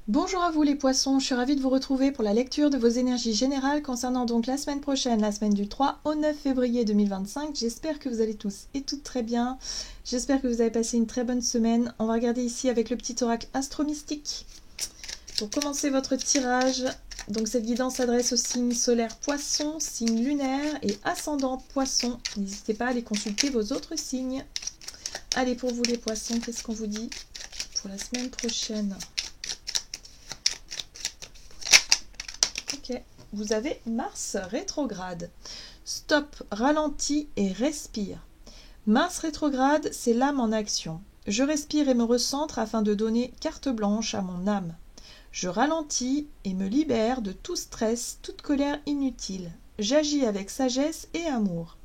Bonjour à vous les poissons, je suis ravie de vous retrouver pour la lecture de vos énergies générales concernant donc la semaine prochaine, la semaine du 3 au 9 février 2025. J'espère que vous allez tous et toutes très bien. J'espère que vous avez passé une très bonne semaine. On va regarder ici avec le petit oracle astro-mystique. Pour commencer votre tirage, donc cette guidance s'adresse aux signes solaires poissons, signes lunaires et ascendant poissons. N'hésitez pas à aller consulter vos autres signes. Allez, pour vous les poissons, qu'est-ce qu'on vous dit pour la semaine prochaine? Ok, vous avez Mars rétrograde. Stop, ralentis et respire. Mars rétrograde, c'est l'âme en action. Je respire et me recentre afin de donner carte blanche à mon âme. Je ralentis et me libère de tout stress, toute colère inutile. J'agis avec sagesse et amour.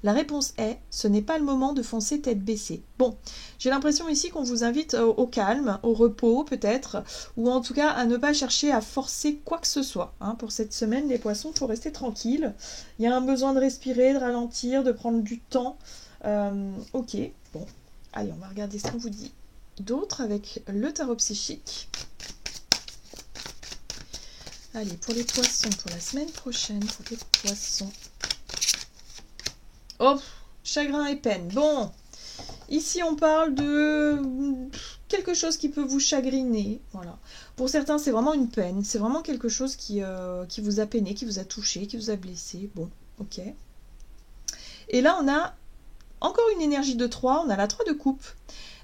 La réponse est, ce n'est pas le moment de foncer tête baissée. Bon, j'ai l'impression ici qu'on vous invite au calme, au repos peut-être, ou en tout cas à ne pas chercher à forcer quoi que ce soit. Pour cette semaine, les poissons, il faut rester tranquille. Il y a un besoin de respirer, de ralentir, de prendre du temps. Ok, bon, allez, on va regarder ce qu'on vous dit d'autre avec le tarot psychique. Allez, pour les poissons, pour la semaine prochaine, pour les poissons. Oh, chagrin et peine. Bon, ici on parle de quelque chose qui peut vous chagriner. Voilà. Pour certains, c'est vraiment une peine. C'est vraiment quelque chose qui vous a peiné, qui vous a touché, qui vous a blessé. Bon, ok. Et là, on a encore une énergie de 3. On a la 3 de coupe.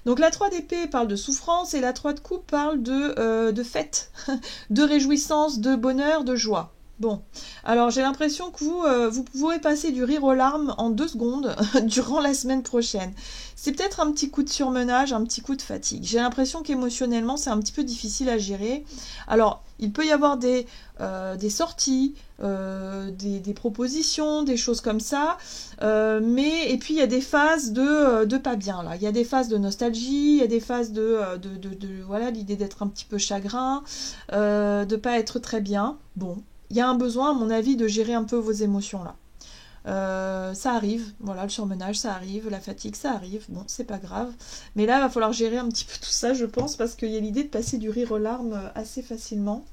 Donc la 3 d'épée parle de souffrance et la 3 de coupe parle de fête, de réjouissance, de bonheur, de joie. Bon, alors j'ai l'impression que vous pourrez passer du rire aux larmes en 2 secondes durant la semaine prochaine. C'est peut-être un petit coup de surmenage, un petit coup de fatigue. J'ai l'impression qu'émotionnellement c'est un petit peu difficile à gérer. Alors il peut y avoir des sorties, des propositions, des choses comme ça, et puis il y a des phases de pas bien là. Il y a des phases de nostalgie, il y a des phases voilà, l'idée d'être un petit peu chagrin, de pas être très bien. Bon. Il y a un besoin, à mon avis, de gérer un peu vos émotions là. Ça arrive, voilà, le surmenage, ça arrive, la fatigue, ça arrive, bon, c'est pas grave. Mais là, il va falloir gérer un petit peu tout ça, je pense, parce qu'il y a l'idée de passer du rire aux larmes assez facilement.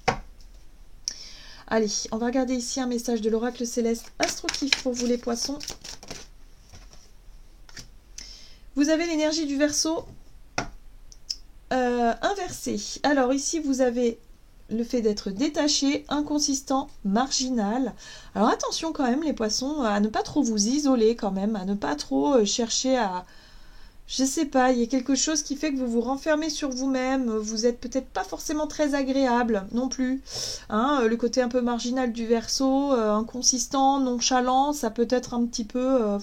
Allez, on va regarder ici un message de l'oracle céleste Astro-Kiff pour vous les poissons. Vous avez l'énergie du Verseau inversée. Alors ici, vous avez le fait d'être détaché, inconsistant, marginal. Alors attention quand même les poissons à ne pas trop vous isoler quand même, à ne pas trop chercher à... Je sais pas, il y a quelque chose qui fait que vous vous renfermez sur vous-même, vous êtes peut-être pas forcément très agréable non plus. Le côté un peu marginal du Verseau, inconsistant, nonchalant, ça peut être un petit peu...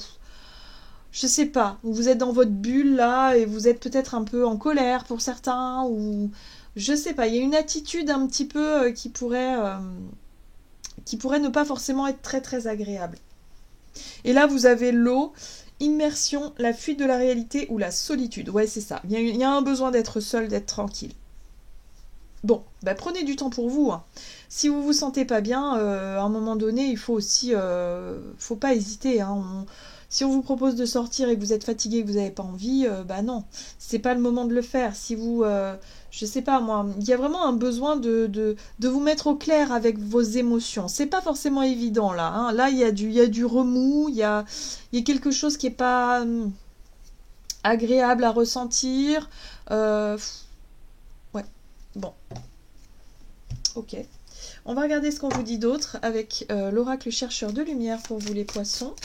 je sais pas, vous êtes dans votre bulle là et vous êtes peut-être un peu en colère pour certains ou... Je sais pas, il y a une attitude un petit peu qui pourrait ne pas forcément être très très agréable. Et là, vous avez l'eau, immersion, la fuite de la réalité ou la solitude. Ouais, c'est ça. Il y a un besoin d'être seul, d'être tranquille. Bon, prenez du temps pour vous. Si vous vous sentez pas bien, à un moment donné, il faut aussi... faut pas hésiter. Si on vous propose de sortir et que vous êtes fatigué, que vous n'avez pas envie, non, c'est pas le moment de le faire. Si vous, je sais pas moi, il y a vraiment un besoin de vous mettre au clair avec vos émotions. C'est pas forcément évident là. Là, il y a du remous, il y a quelque chose qui est pas agréable à ressentir. Ouais, bon, ok. On va regarder ce qu'on vous dit d'autre avec l'oracle chercheur de lumière pour vous les poissons.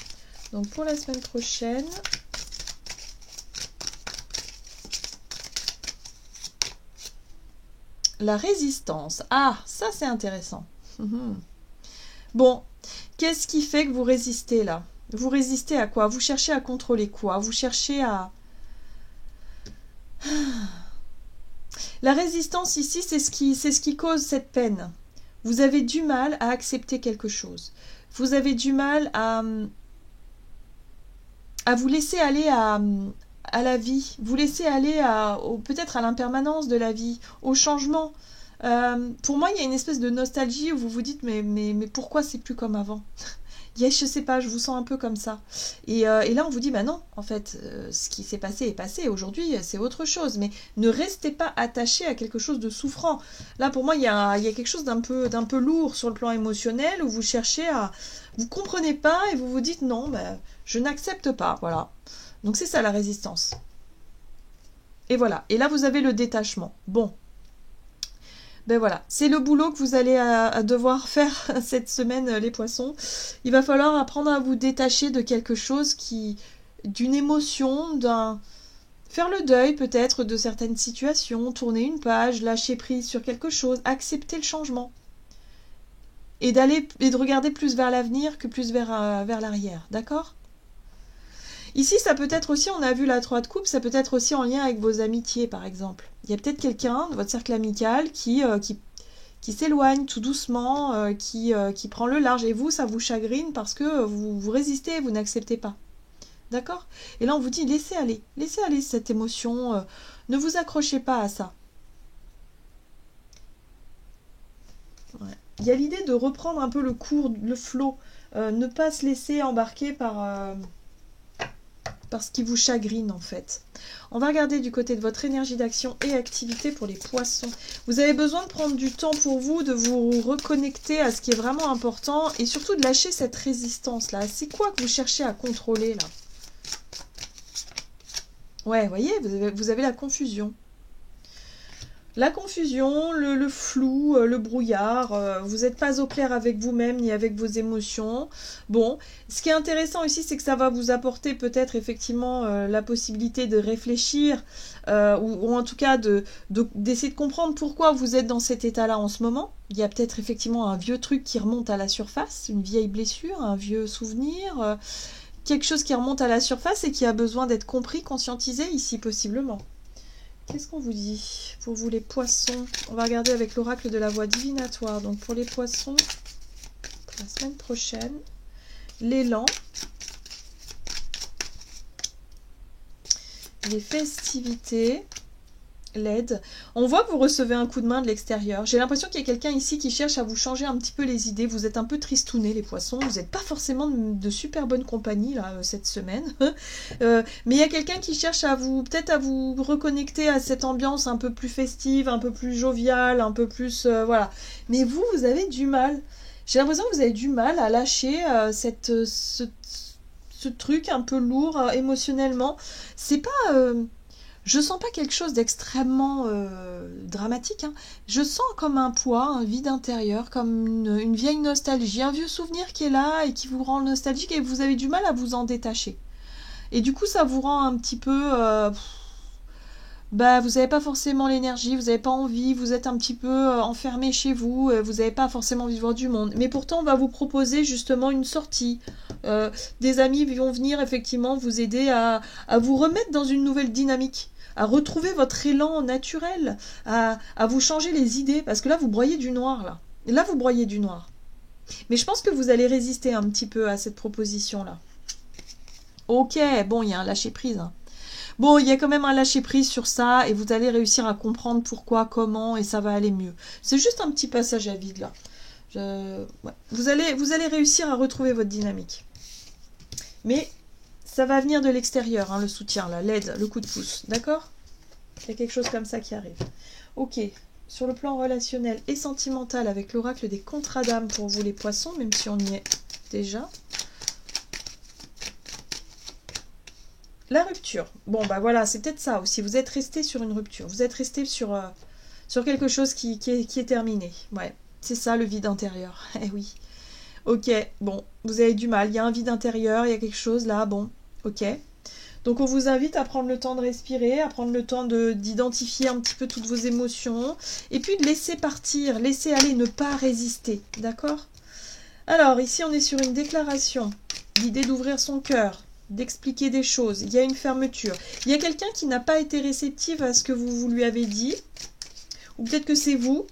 Donc pour la semaine prochaine, la résistance. Ah, ça c'est intéressant. Bon, qu'est-ce qui fait que vous résistez là? Vous résistez à quoi? Vous cherchez à contrôler quoi? Vous cherchez à... La résistance ici, c'est ce qui cause cette peine. Vous avez du mal à accepter quelque chose. Vous avez du mal à vous laisser aller à la vie, vous laisser aller peut-être à l'impermanence de la vie, au changement. Pour moi, il y a une espèce de nostalgie où vous vous dites mais pourquoi c'est plus comme avant? Je sais pas, je vous sens un peu comme ça. Et là, on vous dit, bah non, en fait, ce qui s'est passé est passé. Aujourd'hui, c'est autre chose. Mais ne restez pas attaché à quelque chose de souffrant. Là, pour moi, il y a quelque chose d'un peu lourd sur le plan émotionnel où vous cherchez à... Vous comprenez pas et vous vous dites, non, bah, je n'accepte pas. Voilà. Donc, c'est ça la résistance. Et voilà. Et là, vous avez le détachement. Bon. Ben voilà, c'est le boulot que vous allez devoir faire cette semaine, les poissons. Il va falloir apprendre à vous détacher de quelque chose d'une émotion, faire le deuil peut-être de certaines situations, tourner une page, lâcher prise sur quelque chose, accepter le changement. Et de regarder plus vers l'avenir que plus vers l'arrière, d'accord ? Ici, ça peut être aussi, on a vu la 3 de coupe, ça peut être aussi en lien avec vos amitiés, par exemple. Il y a peut-être quelqu'un de votre cercle amical qui s'éloigne tout doucement, qui prend le large. Et vous, ça vous chagrine parce que vous résistez, vous n'acceptez pas. D'accord ? Et là, on vous dit, laissez aller cette émotion, ne vous accrochez pas à ça. Ouais. Il y a l'idée de reprendre un peu le cours, le flot, ne pas se laisser embarquer par ce qui vous chagrine en fait. On va regarder du côté de votre énergie d'action et activité pour les poissons. Vous avez besoin de prendre du temps pour vous, de vous reconnecter à ce qui est vraiment important et surtout de lâcher cette résistance là. C'est quoi que vous cherchez à contrôler là? Ouais, vous voyez, vous avez la confusion. La confusion, le flou, le brouillard, vous n'êtes pas au clair avec vous-même ni avec vos émotions. Bon, ce qui est intéressant ici, c'est que ça va vous apporter peut-être effectivement la possibilité de réfléchir ou en tout cas d'essayer de comprendre pourquoi vous êtes dans cet état-là en ce moment. Il y a peut-être effectivement un vieux truc qui remonte à la surface, une vieille blessure, un vieux souvenir, quelque chose qui remonte à la surface et qui a besoin d'être compris, conscientisé ici possiblement. Qu'est-ce qu'on vous dit pour vous les poissons? On va regarder avec l'oracle de la voix divinatoire. Donc pour les poissons, pour la semaine prochaine, l'élan, les festivités, l'aide. On voit que vous recevez un coup de main de l'extérieur. J'ai l'impression qu'il y a quelqu'un ici qui cherche à vous changer un petit peu les idées. Vous êtes un peu tristounés les poissons. Vous n'êtes pas forcément de super bonne compagnie là cette semaine. Mais il y a quelqu'un qui cherche peut-être à vous reconnecter à cette ambiance un peu plus festive, un peu plus joviale, un peu plus... voilà. Mais vous avez du mal. J'ai l'impression que vous avez du mal à lâcher ce truc un peu lourd émotionnellement. C'est pas... je sens pas quelque chose d'extrêmement dramatique. Hein. Je sens comme un poids, un vide intérieur, comme une vieille nostalgie, un vieux souvenir qui est là et qui vous rend nostalgique et vous avez du mal à vous en détacher. Et du coup, ça vous rend un petit peu... vous n'avez pas forcément l'énergie, vous n'avez pas envie, vous êtes un petit peu enfermé chez vous, vous n'avez pas forcément envie de voir du monde. Mais pourtant, on va vous proposer justement une sortie. Des amis vont venir effectivement vous aider à vous remettre dans une nouvelle dynamique, à retrouver votre élan naturel, à vous changer les idées, parce que là, vous broyez du noir, là. Là, vous broyez du noir. Mais je pense que vous allez résister un petit peu à cette proposition-là. Ok, bon, il y a un lâcher-prise. Hein. Bon, il y a quand même un lâcher-prise sur ça, et vous allez réussir à comprendre pourquoi, comment, et ça va aller mieux. C'est juste un petit passage à vide, là. Ouais. Vous allez réussir à retrouver votre dynamique. Mais... ça va venir de l'extérieur, hein, le soutien, là, l'aide, le coup de pouce, d'accord? Il y a quelque chose comme ça qui arrive. Ok, sur le plan relationnel et sentimental, avec l'oracle des contrats d'âme pour vous les poissons, même si on y est déjà. La rupture. Bon, bah voilà, c'est peut-être ça aussi. Vous êtes resté sur une rupture. Vous êtes resté sur quelque chose qui est terminé. Ouais, c'est ça le vide intérieur. Eh oui. Ok, bon, vous avez du mal. Il y a un vide intérieur, il y a quelque chose là, bon. Ok, donc on vous invite à prendre le temps de respirer, à prendre le temps d'identifier un petit peu toutes vos émotions, et puis de laisser partir, laisser aller, ne pas résister, d'accord? Alors, ici on est sur une déclaration, l'idée d'ouvrir son cœur, d'expliquer des choses, il y a une fermeture. Il y a quelqu'un qui n'a pas été réceptif à ce que vous lui avez dit, ou peut-être que c'est vous.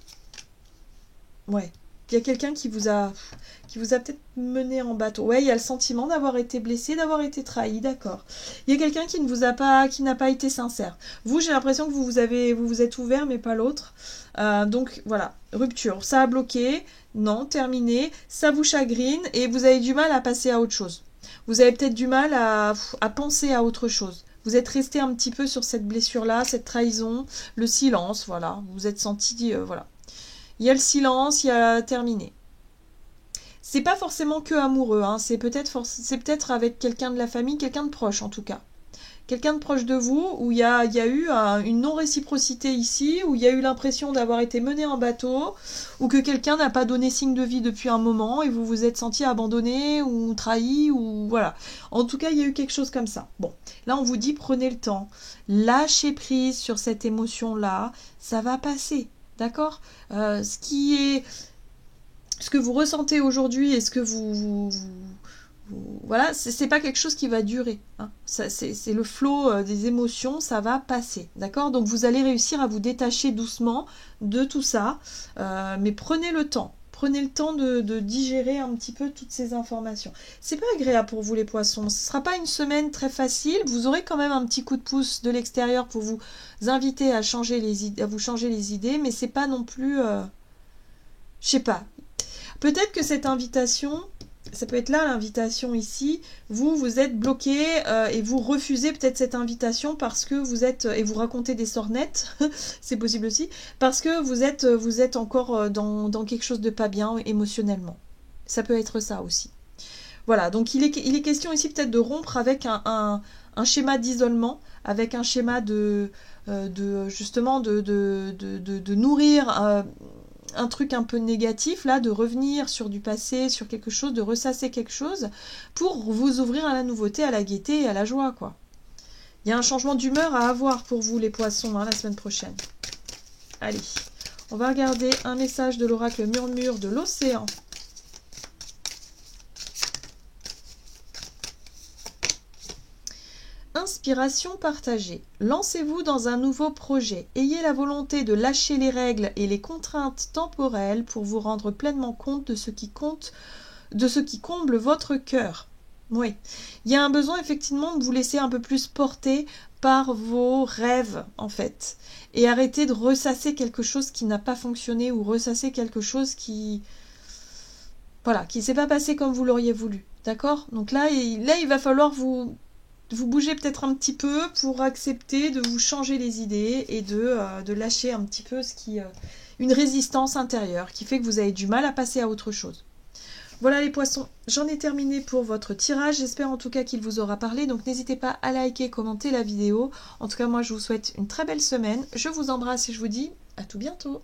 Ouais. il y a quelqu'un qui vous a peut-être mené en bateau. Ouais, il y a le sentiment d'avoir été blessé, d'avoir été trahi, d'accord. Il y a quelqu'un qui n'a pas été sincère. Vous, j'ai l'impression que vous vous êtes ouvert, mais pas l'autre. Donc voilà, rupture. Ça a bloqué, non, terminé. Ça vous chagrine et vous avez du mal à passer à autre chose. Vous avez peut-être du mal à penser à autre chose. Vous êtes resté un petit peu sur cette blessure-là, cette trahison, le silence, voilà. Vous vous êtes senti, voilà. Il y a le silence, il y a terminé. C'est pas forcément que amoureux, hein. C'est peut-être avec quelqu'un de la famille, quelqu'un de proche en tout cas. Quelqu'un de proche de vous, où il y a eu une non-réciprocité ici, où il y a eu l'impression d'avoir été mené en bateau, ou que quelqu'un n'a pas donné signe de vie depuis un moment, et vous vous êtes senti abandonné, ou trahi, ou voilà. En tout cas, il y a eu quelque chose comme ça. Bon, là on vous dit, prenez le temps, lâchez prise sur cette émotion-là, ça va passer, d'accord ? Ce que vous ressentez aujourd'hui et ce que voilà, c'est pas quelque chose qui va durer. Hein. C'est le flot des émotions, ça va passer. D'accord ? Donc vous allez réussir à vous détacher doucement de tout ça. Mais prenez le temps. Prenez le temps de digérer un petit peu toutes ces informations. C'est pas agréable pour vous les poissons. Ce sera pas une semaine très facile. Vous aurez quand même un petit coup de pouce de l'extérieur pour vous inviter à vous changer les idées. Mais c'est pas non plus... je sais pas. Peut-être que cette invitation, ça peut être là l'invitation ici, vous êtes bloqué et vous refusez peut-être cette invitation parce que vous êtes, et vous racontez des sornettes, c'est possible aussi, parce que vous êtes encore dans quelque chose de pas bien émotionnellement. Ça peut être ça aussi. Voilà, donc il est question ici peut-être de rompre avec un schéma d'isolement, avec un schéma justement de nourrir... un truc un peu négatif, là, de revenir sur du passé, sur quelque chose, de ressasser quelque chose, pour vous ouvrir à la nouveauté, à la gaieté et à la joie, quoi. Il y a un changement d'humeur à avoir pour vous, les poissons, hein, la semaine prochaine. Allez, on va regarder un message de l'oracle Murmure de l'océan. Inspiration partagée. Lancez-vous dans un nouveau projet. Ayez la volonté de lâcher les règles et les contraintes temporelles pour vous rendre pleinement compte de ce qui comble votre cœur. Oui, il y a un besoin effectivement de vous laisser un peu plus porter par vos rêves en fait. Et arrêter de ressasser quelque chose qui n'a pas fonctionné ou ressasser quelque chose qui... Voilà, qui ne s'est pas passé comme vous l'auriez voulu. D'accord ? Donc là, il va falloir vous bougez peut-être un petit peu pour accepter de vous changer les idées et de lâcher un petit peu une résistance intérieure qui fait que vous avez du mal à passer à autre chose. Voilà les poissons, j'en ai terminé pour votre tirage. J'espère en tout cas qu'il vous aura parlé. Donc n'hésitez pas à liker, commenter la vidéo. En tout cas, moi je vous souhaite une très belle semaine. Je vous embrasse et je vous dis à tout bientôt.